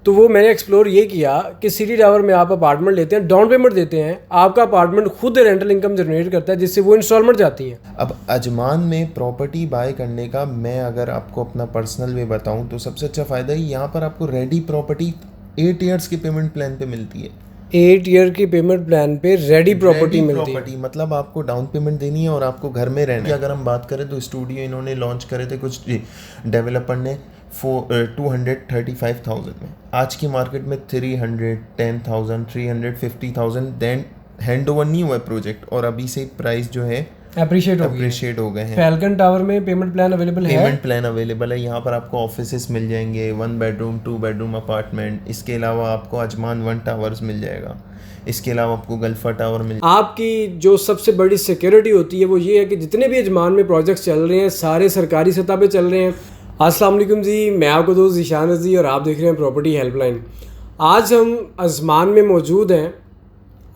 तो वो मैंने एक्सप्लोर ये किया कि सिटी टावर में आप अपार्टमेंट लेते हैं, डाउन पेमेंट देते हैं, आपका अपार्टमेंट खुद रेंटल इनकम जनरेट करता है जिससे वो इंस्टॉलमेंट जाती हैं। अब अजमान में प्रॉपर्टी बाय करने का मैं अगर आपको अपना पर्सनल वे बताऊं तो सबसे अच्छा फ़ायदा ही यहाँ पर आपको रेडी प्रॉपर्टी 8 ईयर्स के पेमेंट प्लान पे मिलती है। 8 ईयर की पेमेंट प्लान पे रेडी प्रॉपर्टी मिलती है। मतलब आपको डाउन पेमेंट देनी है और आपको घर में रहना है। अगर हम बात करें तो स्टूडियो इन्होंने लॉन्च करे थे कुछ डेवलपर ने 235,000 में, आज की मार्केट में 310,000 350,000 देन हैंड ओवर नहीं हुआ प्रोजेक्ट और अभी से प्राइस जो है अप्रिशिएट हो गए हैं। फैल्कन टावर में पेमेंट प्लान अवेलेबल है। पेमेंट प्लान अवेलेबल है। यहाँ पर आपको ऑफिसेस मिल जाएंगे, 1 बेडरूम 2 बेडरूम अपार्टमेंट। इसके अलावा आपको अजमान 1 टावर्स मिल जाएगा। इसके अलावा आपको गल्फा टावर मिल। आपकी जो सबसे बड़ी सिक्योरिटी होती है वो ये है कि जितने भी अजमान में प्रोजेक्ट्स चल रहे हैं सारे सरकारी सतह पे चल रहे हैं। अस्सलाम वालेकुम जी, मैं आपको दोस्त ज़ीशान रज़ी और आप देख रहे हैं प्रॉपर्टी हेल्पलाइन। आज हम अजमान में मौजूद हैं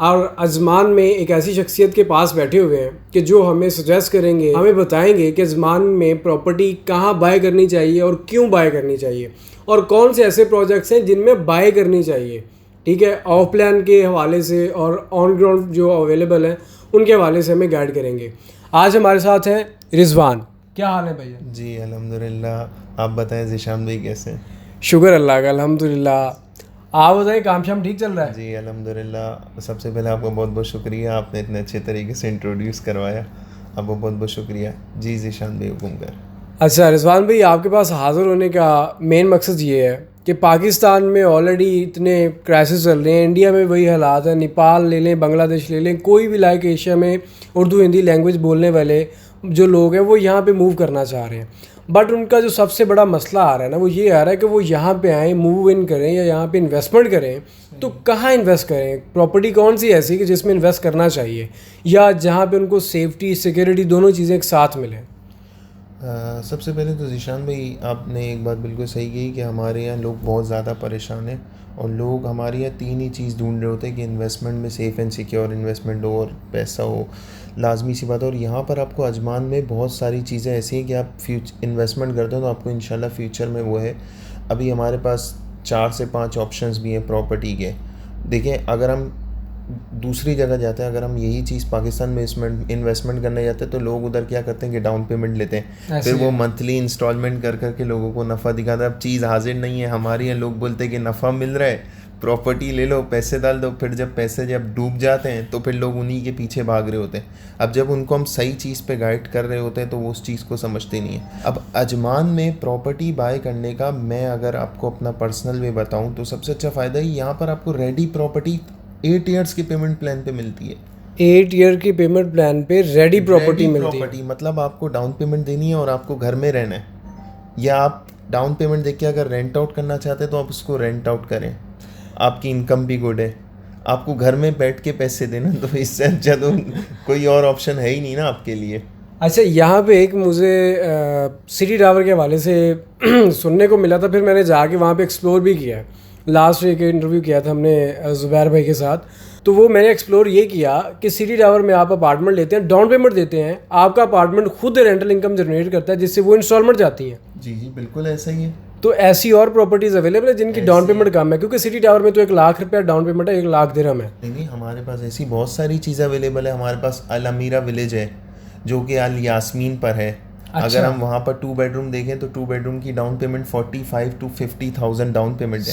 और अजमान में एक ऐसी शख्सियत के पास बैठे हुए हैं कि जो हमें सजेस्ट करेंगे, हमें बताएंगे कि अजमान में प्रॉपर्टी कहाँ बाय करनी चाहिए और क्यों बाय करनी चाहिए और कौन से ऐसे प्रोजेक्ट्स हैं जिनमें बाय करनी चाहिए। ठीक है, ऑफ प्लान के हवाले से और ऑन ग्राउंड जो अवेलेबल हैं उनके हवाले से हमें गाइड करेंगे। आज हमारे साथ हैं रिजवान। क्या हाल है भैया? जी अल्हम्दुलिल्लाह, आप बताएं ज़ीशान भाई कैसे हैं? शुक्र अल्लाह का, अल्हम्दुलिल्लाह। आप बताएं, काम शाम ठीक चल रहा है? जी अल्हम्दुलिल्लाह। सबसे पहले आपका बहुत बहुत शुक्रिया, आपने इतने अच्छे तरीके से इंट्रोड्यूस करवाया, आपको बहुत बहुत शुक्रिया। जी ज़ीशान भाई हुक्म कर। अच्छा रिजवान भाई, आपके पास हाज़िर होने का मेन मकसद ये है कि पाकिस्तान में ऑलरेडी इतने क्राइसिस चल रहे हैं, इंडिया में वही हालात है, नेपाल ले लें, बांग्लादेश ले लें, कोई भी लाइक एशिया में उर्दू हिंदी लैंग्वेज बोलने वाले जो लोग हैं वो यहाँ पे मूव करना चाह रहे हैं। बट उनका जो सबसे बड़ा मसला आ रहा है ना वो ये आ रहा है कि वो यहाँ पे आएँ, मूव इन करें या यहाँ पे इन्वेस्टमेंट करें तो कहाँ इन्वेस्ट करें, प्रॉपर्टी कौन सी ऐसी कि जिसमें इन्वेस्ट करना चाहिए या जहाँ पे उनको सेफ्टी सिक्योरिटी दोनों चीज़ें एक साथ मिलें। सबसे पहले तो ज़ीशान भाई आपने एक बात बिल्कुल सही कही कि हमारे यहाँ लोग बहुत ज़्यादा परेशान हैं और लोग हमारे यहाँ 3 ही चीज़ ढूंढ रहे होते हैं कि इन्वेस्टमेंट में सेफ़ एंड सिक्योर इन्वेस्टमेंट हो और पैसा हो, लाजमी सी बात है। और यहाँ पर आपको अजमान में बहुत सारी चीज़ें ऐसी हैं कि आप इन्वेस्टमेंट करते हो तो आपको इंशाल्लाह फ्यूचर में वो है। अभी हमारे पास 4 से 5 ऑप्शंस भी हैं प्रॉपर्टी के। देखें, अगर हम दूसरी जगह जाते हैं, अगर हम यही चीज़ पाकिस्तान में इन्वेस्टमेंट करने जाते हैं तो लोग उधर क्या करते हैं कि डाउन पेमेंट लेते हैं, फिर वो मंथली इंस्टॉलमेंट कर करके लोगों को नफ़ा दिखाता है। अब चीज़ हाजिर नहीं है। हमारे यहाँ लोग बोलते हैं कि नफ़ा मिल रहा है, प्रॉपर्टी ले लो, पैसे डाल दो, फिर जब पैसे डूब जाते हैं तो फिर लोग उन्हीं के पीछे भाग रहे होते हैं। अब जब उनको हम सही चीज़ पे गाइड कर रहे होते हैं तो वो उस चीज़ को समझते नहीं है। अब अजमान में प्रॉपर्टी बाय करने का मैं अगर आपको अपना पर्सनल वे बताऊँ तो सबसे अच्छा फ़ायदा ही यहाँ पर आपको रेडी प्रॉपर्टी 8 ईयर्स के पेमेंट प्लान पे मिलती है। 8 ईयर की पेमेंट प्लान पे रेडी प्रॉपर्टी मिलती है। मतलब आपको डाउन पेमेंट देनी है और आपको घर में रहना है, या आप डाउन पेमेंट देके अगर रेंट आउट करना चाहते हैं तो आप उसको रेंट आउट करें, आपकी इनकम भी गुड है। आपको घर में बैठ के पैसे देना तो इससे अच्छा तो कोई और ऑप्शन है ही नहीं ना आपके लिए। अच्छा, यहाँ पे एक मुझे सिटी टावर के हवाले से सुनने को मिला था, फिर मैंने जाके वहाँ पे एक्सप्लोर भी किया है। लास्ट वीक इंटरव्यू किया था हमने ज़ुबैर भाई के साथ, तो वो मैंने एक्सप्लोर ये किया कि सिटी टावर में आप अपार्टमेंट लेते हैं, डाउन पेमेंट देते हैं, आपका अपार्टमेंट खुद रेंटल इनकम जनरेट करता है जिससे वो इंस्टॉलमेंट जाती हैं। जी जी बिल्कुल ऐसा ही है। तो ऐसी और प्रॉपर्टीज़ अवेलेबल है जिनकी डाउन पेमेंट कम है, क्योंकि सिटी टावर में तो 1 लाख रुपया डाउन पेमेंट है, 1 लाख दिरहम है। नहीं, हमारे पास ऐसी बहुत सारी चीज़ें अवेलेबल है। हमारे पास अल अमीरा विलेज है जो कि अल यास्मीन पर है। अच्छा। अगर हम वहाँ पर 2 बेडरूम देखें तो 2 बेडरूम की down payment 45 to 50,000 down payment है,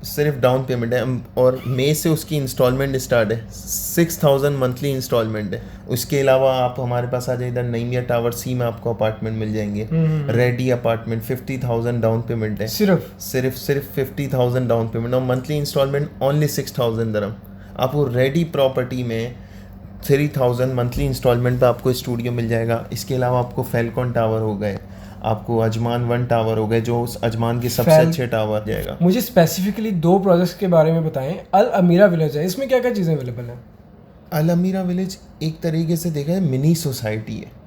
सिर्फ डाउन पेमेंट है। और मई से उसकी इंस्टॉलमेंट स्टार्ट है, 6,000 मंथली इंस्टॉलमेंट है। उसके अलावा आप हमारे पास आ जाए इधर नईमिया टावर सी में आपको अपार्टमेंट मिल जाएंगे, रेडी अपार्टमेंट 50,000 डाउन पेमेंट है, सिर्फ 50,000 डाउन पेमेंट और मंथली इंस्टॉलमेंट ओनली 6,000 दरहम। आपको रेडी प्रॉपर्टी में 3,000 मंथली इंस्टॉलमेंट पे आपको स्टूडियो मिल जाएगा। इसके अलावा आपको फैल्कॉन टावर हो गए, आपको अजमान 1 टावर हो गए जो अजमान के सबसे अच्छे टावर जाएगा। मुझे स्पेसिफिकली 2 प्रोजेक्ट्स के बारे में बताएं। अल अमीरा विलेज है, इसमें क्या क्या चीज़ें अवेलेबल हैं? अल अमीरा विलेज एक तरीके से देखा है मिनी सोसाइटी है,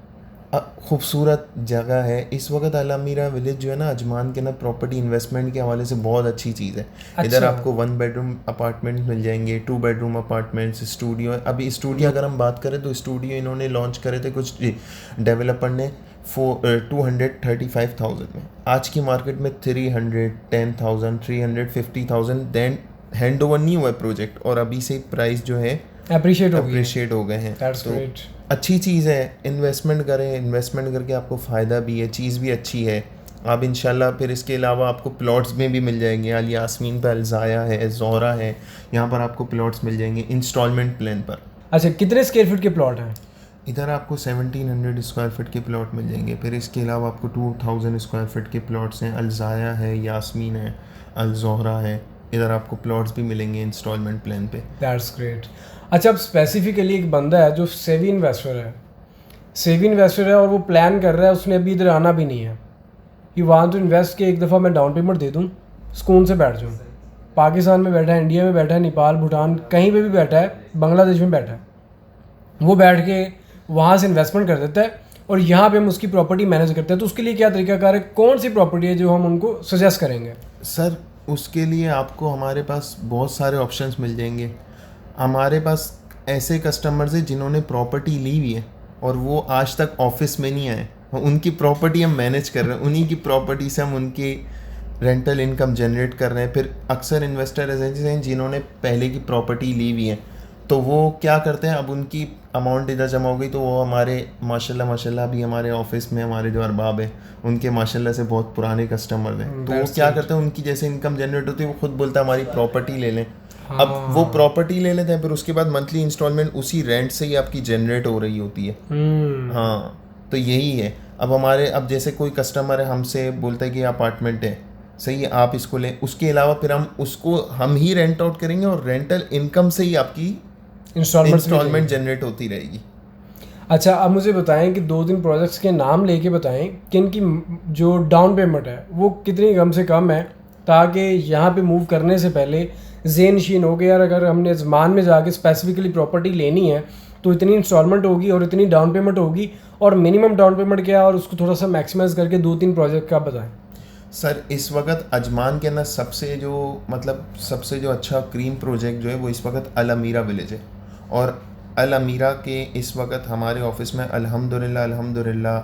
खूबसूरत जगह है। इस वक्त अल अमीरा विलेज जो है ना अजमान के ना प्रॉपर्टी इन्वेस्टमेंट के हवाले से बहुत अच्छी चीज़ है। अच्छा। इधर आपको 1 बेडरूम अपार्टमेंट मिल जाएंगे, 2 बेडरूम अपार्टमेंट्स, स्टूडियो। अभी स्टूडियो अगर हम बात करें तो स्टूडियो इन्होंने लॉन्च करे थे कुछ डेवलपर ने 235,000 में, आज की मार्केट में 310,000 350,000, देन हैंड ओवर नहीं हुआ है प्रोजेक्ट और अभी से प्राइस जो है अप्रिशिएट हो गए हैं। तो अच्छी चीज़ है, इन्वेस्टमेंट करें, इन्वेस्टमेंट करके आपको फ़ायदा भी है, चीज़ भी अच्छी है। आप इंशाल्लाह फिर इसके अलावा आपको प्लॉट्स में भी मिल जाएंगे। अल यास्मीन पे अलजाया है, ज़ोहरा है, यहाँ पर आपको प्लॉट्स मिल जाएंगे इंस्टॉलमेंट प्लान पर। अच्छा, कितने स्क्वायर फीट के प्लॉट हैं? इधर आपको 1700 स्क्वायर फीट के प्लॉट मिल जाएंगे। फिर इसके अलावा आपको 2000 स्क्वायर फीट के प्लॉट्स हैं। अलजाया है, यास्मीन है, अल ज़ोहरा है, इधर आपको प्लॉट्स भी मिलेंगे इंस्टॉलमेंट प्लान पे। That's great. अच्छा, अब स्पेसिफिकली एक बंदा है जो सेवी इन्वेस्टर है और वो प्लान कर रहा है, उसने अभी इधर आना भी नहीं है, कि वहाँ तो इन्वेस्ट के एक दफ़ा मैं डाउन पेमेंट दे दूँ, सुकून से बैठ जाऊँ। पाकिस्तान में बैठा है, इंडिया में बैठा है, नेपाल, भूटान, कहीं पे भी बैठा है, बांग्लादेश में बैठा है, वो बैठ के वहाँ से इन्वेस्टमेंट कर देता है और यहाँ पे हम उसकी प्रॉपर्टी मैनेज करते हैं। तो उसके लिए क्या तरीकाकार है, कौन सी प्रॉपर्टी है जो हम उनको सजेस्ट करेंगे? सर उसके लिए आपको हमारे पास बहुत सारे ऑप्शंस मिल जाएंगे। हमारे पास ऐसे कस्टमर्स हैं जिन्होंने प्रॉपर्टी ली हुई है और वो आज तक ऑफिस में नहीं आए, उनकी प्रॉपर्टी हम मैनेज कर रहे हैं, उन्हीं की प्रॉपर्टी से हम उनकी रेंटल इनकम जनरेट कर रहे हैं। फिर अक्सर इन्वेस्टर ऐसे हैं जिन्होंने पहले की प्रॉपर्टी ली हुई है, तो वो क्या करते हैं, अब उनकी अमाउंट इधर जमा हो गई तो वो हमारे माशाल्लाह अभी हमारे ऑफिस में हमारे जो अरबाब है उनके माशाल्लाह से बहुत पुराने कस्टमर हैं, तो वो क्या करते हैं, उनकी जैसे इनकम जनरेट होती है वो खुद बोलता है हमारी प्रॉपर्टी ले लें। अब वो प्रॉपर्टी ले लेते हैं, फिर उसके बाद मंथली इंस्टॉलमेंट उसी रेंट से ही आपकी जनरेट हो रही होती है। हाँ, तो यही है। अब जैसे कोई कस्टमर है हमसे बोलता है कि अपार्टमेंट है, सही है, आप इसको लें, उसके अलावा फिर हम ही रेंट आउट करेंगे और रेंटल इनकम से ही आपकी इंस्टॉलमेंट जनरेट होती रहेगी। अच्छा, अब मुझे बताएं कि 2-3 प्रोजेक्ट्स के नाम लेके बताएं कि इनकी जो डाउन पेमेंट है वो कितनी कम से कम है, ताकि यहाँ पे मूव करने से पहले ज़ेन शीन हो गया यार, अगर हमने ज़मान में जाके स्पेसिफिकली प्रॉपर्टी लेनी है तो इतनी इंस्टॉलमेंट होगी और इतनी डाउन पेमेंट होगी, और मिनिमम डाउन पेमेंट क्या है, और उसको थोड़ा सा मैक्सिमाइज़ करके 2-3 प्रोजेक्ट का बताएं। सर इस वक्त अजमान के अंदर सबसे जो अच्छा क्रीम प्रोजेक्ट जो है वो इस वक्त अल अमीरा विलेज है, और अल अमीरा के इस वक्त हमारे ऑफिस में अल्हम्दुलिल्लाह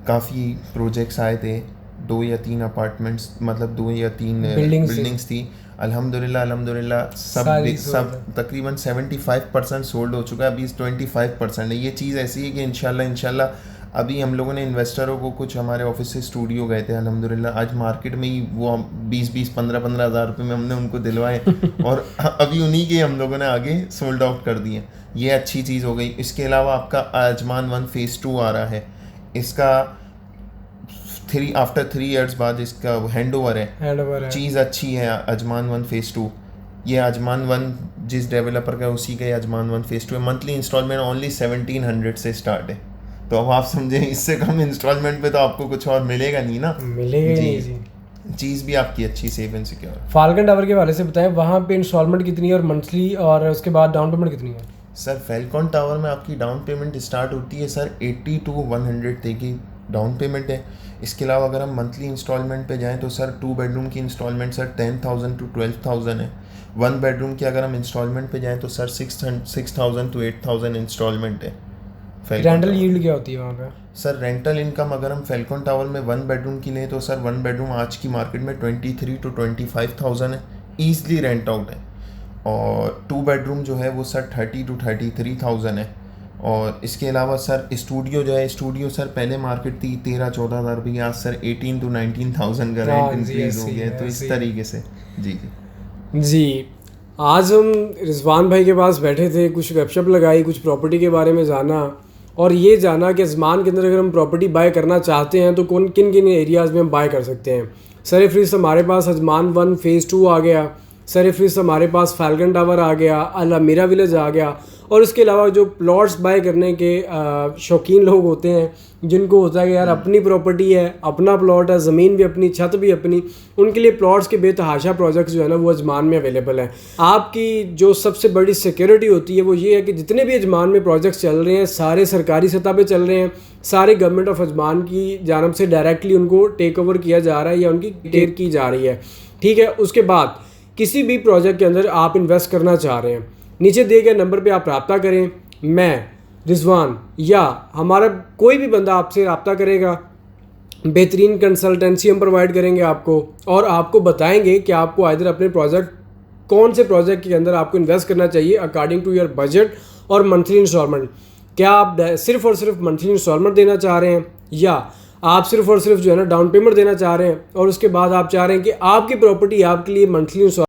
काफ़ी प्रोजेक्ट्स आए थे। 2 या 3 अपार्टमेंट्स, मतलब 2 या 3 बिल्डिंग्स थी। अल्हम्दुलिल्लाह सब तकरीबन 75% सोल्ड हो चुका है, अभी 25% है। ये चीज़ ऐसी है कि इंशाल्लाह अभी हम लोगों ने इन्वेस्टरों को कुछ हमारे ऑफिस से स्टूडियो गए थे, अल्हम्दुलिल्लाह आज मार्केट में ही वो 20-15 हज़ार रुपये में हमने उनको दिलवाए और अभी उन्हीं के हम लोगों ने आगे सोल्ड आउट कर दिए। ये अच्छी चीज़ हो गई। इसके अलावा आपका अजमान 1 फेज़ 2 आ रहा है, इसका आफ्टर 3 ईयर्स बाद इसका हैंड ओवर है। चीज़ अच्छी है। अजमान 1 फेज़ 2, ये अजमान 1 जिस डेवलपर का उसी का अजमान 1 फेज़ 2 है। मंथली इंस्टॉलमेंट ओनली 1700 से स्टार्ट है, तो अब आप समझें इससे कम इंस्टॉलमेंट पे तो आपको कुछ और मिलेगा नहीं ना। मिलेगा नहीं जी। चीज़ भी आपकी अच्छी, safe and secure. Falcon tower के हवाले से बताएं, वहाँ पे इंस्टॉलमेंट कितनी है और मंथली, और उसके बाद डाउन पेमेंट कितनी है? सर फाल्कन टावर में आपकी डाउन पेमेंट स्टार्ट होती है सर 80 to 100 तक की डाउन पेमेंट है। इसके अलावा अगर हम मंथली इंस्टॉलमेंट पे जाएं तो सर 2 बेडरूम की इंस्टॉलमेंट सर 10,000 to 12,000 है। 1 बेडरूम की अगर हम इंस्टॉलमेंट पे जाएं तो सर 6,000 to 8,000 इंस्टॉलमेंट है। रेंटल यील्ड क्या होती है वहाँ पे? सर रेंटल इनकम अगर हम फाल्कन टावर में 1 बेडरूम की लें तो सर 1 बेडरूम आज की मार्केट में 23 to 25,000 है, ईजली रेंट आउट है। और 2 बेडरूम जो है वो सर 30 to 33,000 है। और इसके अलावा सर स्टूडियो सर पहले मार्केट थी 13-14 हज़ार रुपये, आज सर 18 to 19,000 का रेंट इंक्रीज हो गया। तो इस तरीके से जी आज हम रिजवान भाई के पास बैठे थे, कुछ गपशप लगाई, कुछ प्रॉपर्टी के बारे में जाना, और ये जाना कि अजमान के अंदर अगर हम प्रॉपर्टी बाय करना चाहते हैं तो किन किन एरियाज़ में हम बाय कर सकते हैं। सर फहरिस्त हमारे पास अजमान 1 फेज़ 2 आ गया, सर फहरिस्त हमारे पास फाल्कन टावर आ गया, अल अमीरा विलेज आ गया, और इसके अलावा जो प्लॉट्स बाय करने के शौकीन लोग होते हैं, जिनको होता है कि यार अपनी प्रॉपर्टी है, अपना प्लॉट है, ज़मीन भी अपनी, छत भी अपनी, उनके लिए प्लॉट्स के बेतहाशा प्रोजेक्ट्स जो है ना वो अजमान में अवेलेबल है। आपकी जो सबसे बड़ी सिक्योरिटी होती है वो ये है कि जितने भी अजमान में प्रोजेक्ट्स चल रहे हैं सारे सरकारी सतह पे चल रहे हैं, सारे गवर्नमेंट ऑफ अजमान की जानब से डायरेक्टली उनको टेक ओवर किया जा रहा है या उनकी केयर की जा रही है। ठीक है, उसके बाद किसी भी प्रोजेक्ट के अंदर आप इन्वेस्ट करना चाह रहे हैं, नीचे दिए गए नंबर पे आप रब्ता करें। मैं रिजवान या हमारा कोई भी बंदा आपसे रब्ता करेगा, बेहतरीन कंसल्टेंसी हम प्रोवाइड करेंगे आपको और आपको बताएंगे कि आपको आइदर अपने प्रोजेक्ट कौन से प्रोजेक्ट के अंदर आपको इन्वेस्ट करना चाहिए अकॉर्डिंग टू योर बजट और मंथली इंस्टॉलमेंट। क्या आप सिर्फ और सिर्फ मंथली इंस्टॉलमेंट देना चाह रहे हैं या आप सिर्फ और सिर्फ जो है ना डाउन पेमेंट देना चाह रहे हैं और उसके बाद आप चाह रहे हैं कि आपकी प्रॉपर्टी आपके लिए मंथली